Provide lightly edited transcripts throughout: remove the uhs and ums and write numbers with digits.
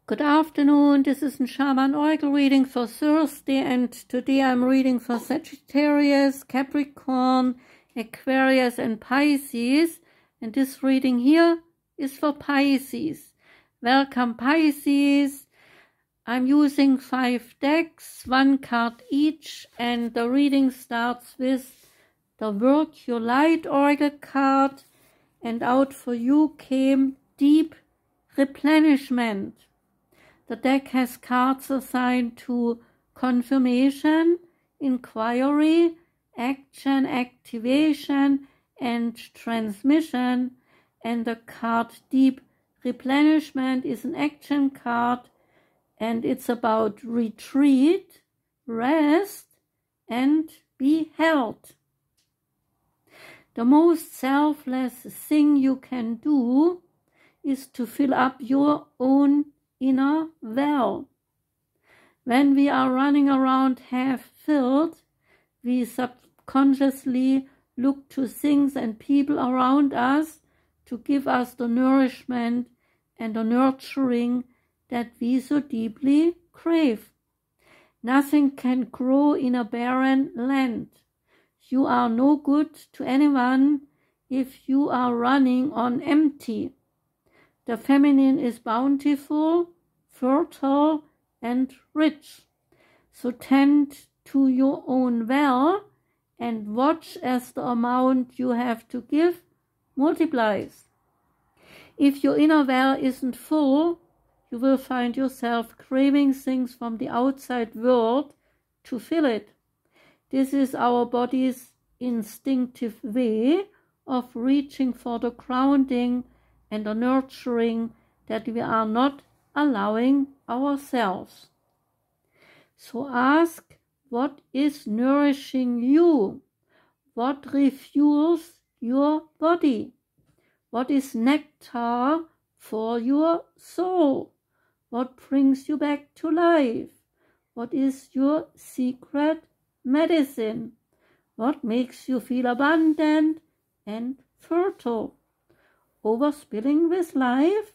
Good afternoon, this is a Shaman Oracle reading for Thursday, and today I'm reading for Sagittarius, Capricorn, Aquarius and Pisces, and this reading here is for Pisces. Welcome Pisces. I'm using 5 decks, 1 card each, and the reading starts with the Work Your Light Oracle card, and out for you came Deep Replenishment. The deck has cards assigned to confirmation, inquiry, action, activation, and transmission, and the card Deep Replenishment is an action card, and it's about retreat, rest, and be held. The most selfless thing you can do is to fill up your own inner well. When we are running around half filled, we subconsciously look to things and people around us to give us the nourishment and the nurturing that we so deeply crave. Nothing can grow in a barren land. You are no good to anyone if you are running on empty. The feminine is bountiful, fertile, and rich. So tend to your own well and watch as the amount you have to give multiplies. If your inner well isn't full, you will find yourself craving things from the outside world to fill it. This is our body's instinctive way of reaching for the grounding and the nurturing that we are not allowing ourselves. So ask, what is nourishing you? What refuels your body? What is nectar for your soul? What brings you back to life? What is your secret medicine? What makes you feel abundant and fertile? Overspilling with life?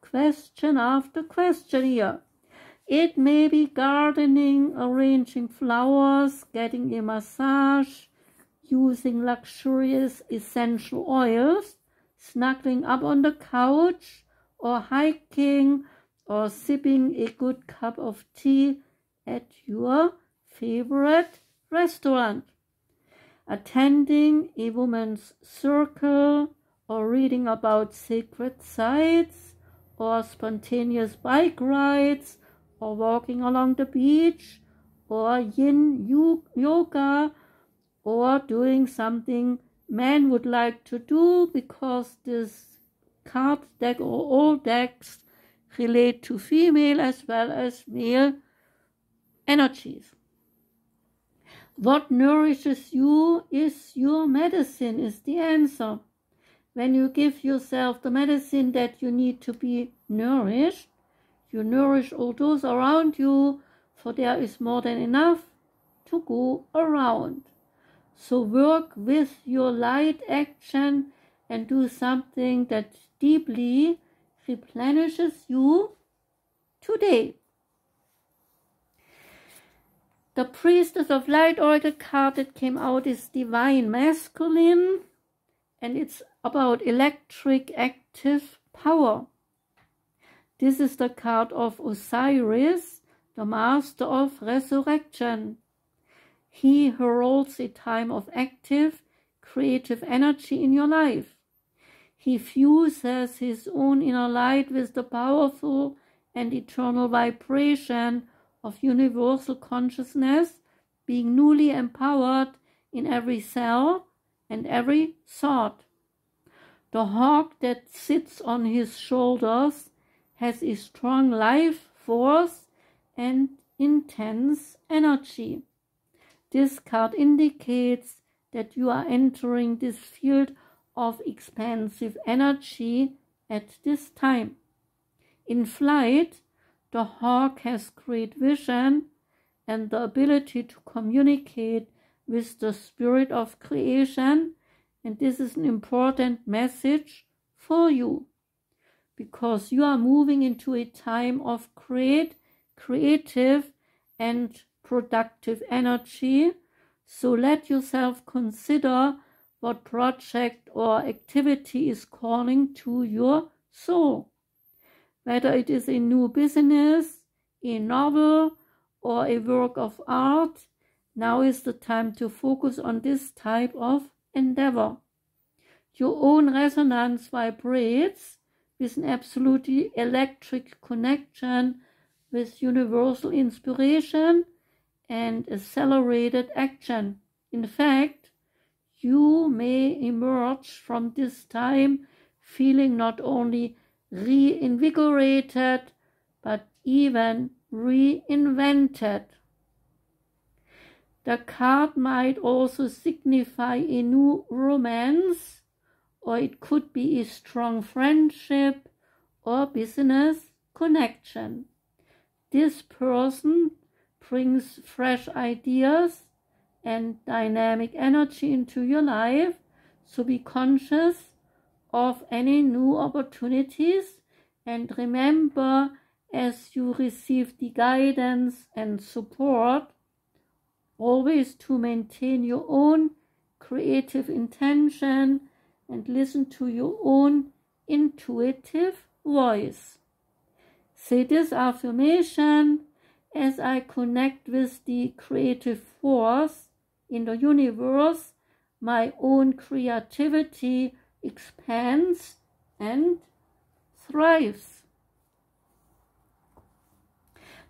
Question after question here. It may be gardening, arranging flowers, getting a massage, using luxurious essential oils, snuggling up on the couch, or hiking, or sipping a good cup of tea at your favorite restaurant. Attending a woman's circle, or reading about sacred sites, or spontaneous bike rides, or walking along the beach, or yin yoga, or doing something men would like to do, because this card deck or all decks relate to female as well as male energies. What nourishes you is your medicine, is the answer. When you give yourself the medicine that you need to be nourished, you nourish all those around you, for there is more than enough to go around. So work with your light action and do something that deeply replenishes you today. The Priestess of Light Oracle card that came out is Divine Masculine, and it's about electric active power. This is the card of Osiris, the master of resurrection. He heralds a time of active, creative energy in your life. He fuses his own inner light with the powerful and eternal vibration of universal consciousness, being newly empowered in every cell and every thought. The hawk that sits on his shoulders has a strong life force and intense energy. This card indicates that you are entering this field of expansive energy at this time. In flight, the hawk has great vision and the ability to communicate with the spirit of creation, and this is an important message for you. because you are moving into a time of creative and productive energy. So let yourself consider what project or activity is calling to your soul. Whether it is a new business, a novel, or a work of art, now is the time to focus on this type of endeavor. Your own resonance vibrates with an absolutely electric connection with universal inspiration and accelerated action. In fact, you may emerge from this time feeling not only reinvigorated, but even reinvented. The card might also signify a new romance, or it could be a strong friendship or business connection. This person brings fresh ideas and dynamic energy into your life, so be conscious of any new opportunities, and remember, as you receive the guidance and support, always to maintain your own creative intention and listen to your own intuitive voice. Say this affirmation: as I connect with the creative force in the universe, my own creativity expands and thrives.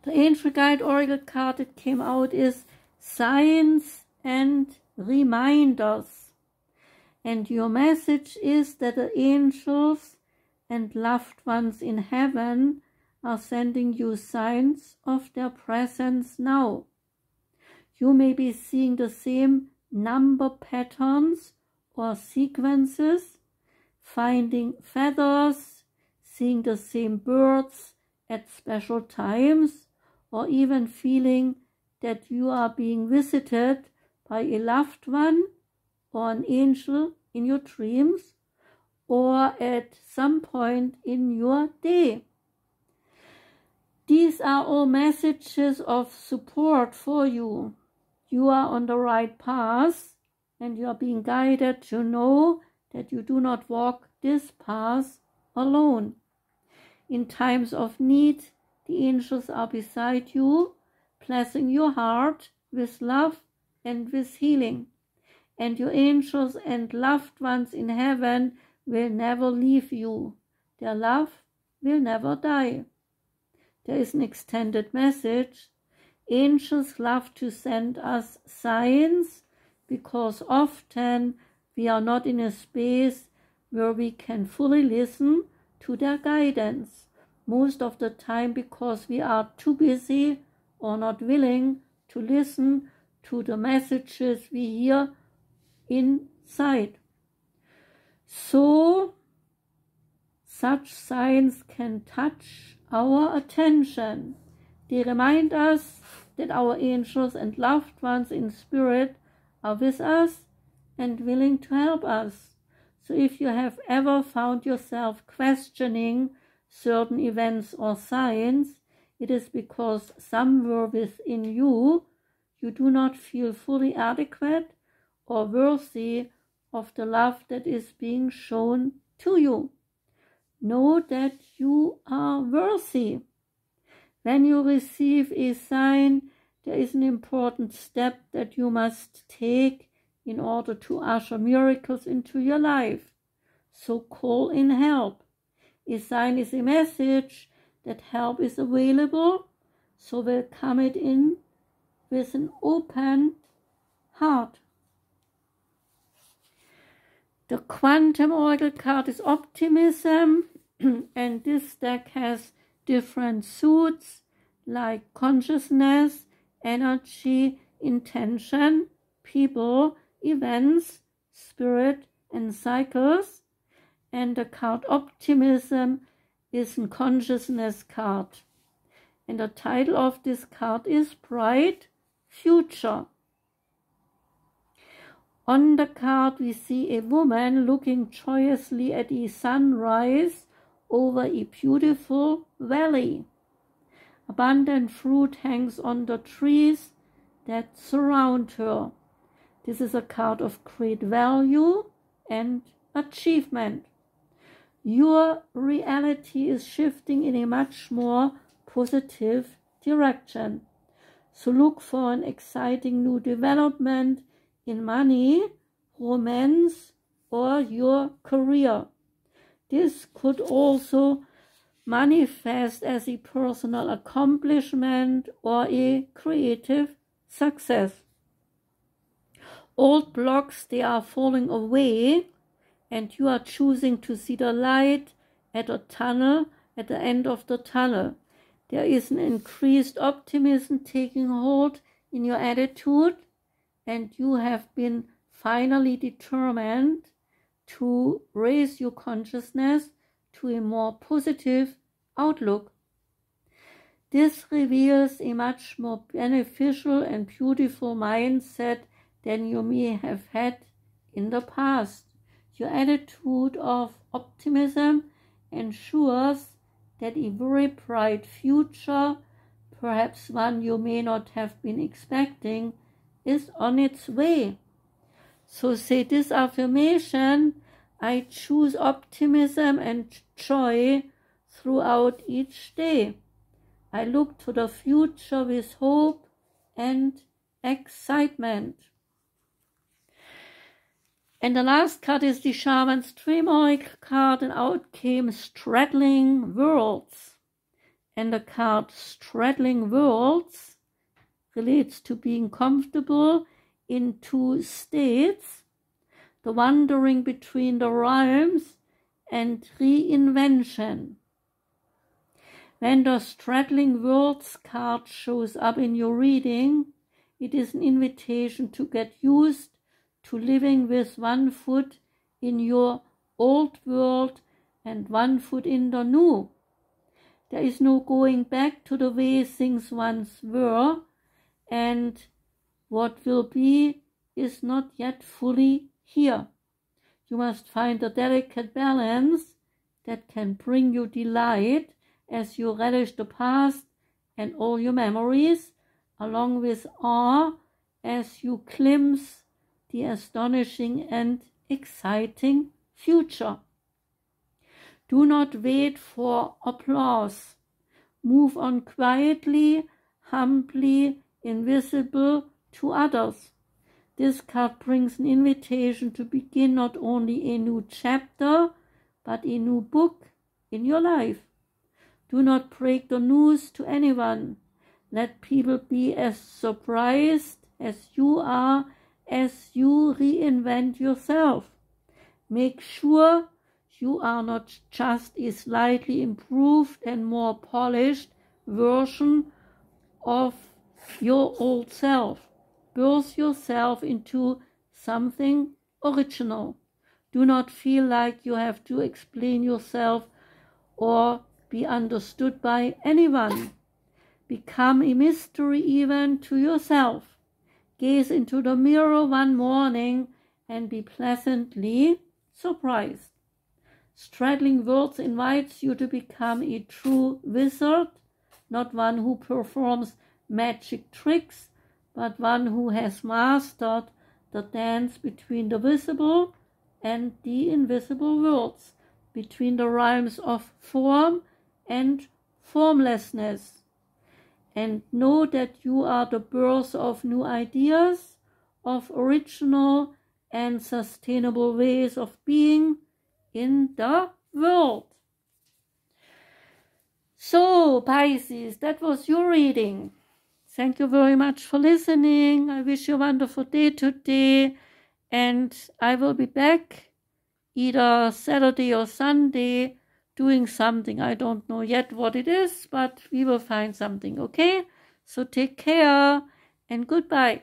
The Angel Guide Oracle card that came out is Signs and Reminders. And your message is that the angels and loved ones in heaven are sending you signs of their presence now. You may be seeing the same number patterns or sequences, finding feathers, seeing the same birds at special times, or even feeling that you are being visited by a loved one or an angel in your dreams, or at some point in your day. These are all messages of support for you. You are on the right path, and you are being guided to know that you do not walk this path alone. In times of need, the angels are beside you, blessing your heart with love and with healing. And your angels and loved ones in heaven will never leave you. Their love will never die. There is an extended message. Angels love to send us signs because often we are not in a space where we can fully listen to their guidance. Most of the time because we are too busy or not willing to listen to the messages we hear inside. So, such signs can touch our attention. They remind us that our angels and loved ones in spirit are with us and willing to help us. So if you have ever found yourself questioning certain events or signs, it is because somewhere within you do not feel fully adequate or worthy of the love that is being shown to you. Know that you are worthy. When you receive a sign, there is an important step that you must take in order to usher miracles into your life. So call in help. A sign is a message that help is available, so welcome it in with an open heart. The Quantum Oracle card is Optimism, and this deck has different suits like consciousness, energy, intention, people, events, spirit, and cycles. And the card Optimism is a consciousness card. And the title of this card is Bright Future. On the card we see a woman looking joyously at a sunrise over a beautiful valley. Abundant fruit hangs on the trees that surround her. This is a card of great value and achievement. Your reality is shifting in a much more positive direction. So look for an exciting new development in money, romance, or your career. This could also manifest as a personal accomplishment or a creative success. Old blocks, they are falling away, and you are choosing to see the light at the end of the tunnel. There is an increased optimism taking hold in your attitude, and you have been finally determined to raise your consciousness to a more positive outlook. This reveals a much more beneficial and beautiful mindset than you may have had in the past. Your attitude of optimism ensures that a very bright future, perhaps one you may not have been expecting, is on its way. So say this affirmation: I choose optimism and joy throughout each day. I look to the future with hope and excitement. And the last card is the Shaman's Dream Oracle card, and out came Straddling Worlds. And the card Straddling Worlds relates to being comfortable in two states, the wandering between the realms and reinvention. When the Straddling Worlds card shows up in your reading, it is an invitation to get used to living with one foot in your old world and one foot in the new. There is no going back to the way things once were, and what will be is not yet fully here. You must find a delicate balance that can bring you delight as you relish the past and all your memories, along with awe as you glimpse the astonishing and exciting future. Do not wait for applause. Move on quietly, humbly, invisible to others. This card brings an invitation to begin not only a new chapter, but a new book in your life. Do not break the news to anyone. Let people be as surprised as you are as you reinvent yourself. Make sure you are not just a slightly improved and more polished version of your old self. Birth yourself into something original. Do not feel like you have to explain yourself or be understood by anyone. Become a mystery even to yourself. Gaze into the mirror one morning and be pleasantly surprised. Straddling Worlds invites you to become a true wizard, not one who performs magic tricks, but one who has mastered the dance between the visible and the invisible worlds, between the realms of form and formlessness. And know that you are the birth of new ideas, of original and sustainable ways of being in the world. So, Pisces, that was your reading. Thank you very much for listening. I wish you a wonderful day today, and I will be back either Saturday or Sunday doing something. I don't know yet what it is, but we will find something, okay? So take care and goodbye.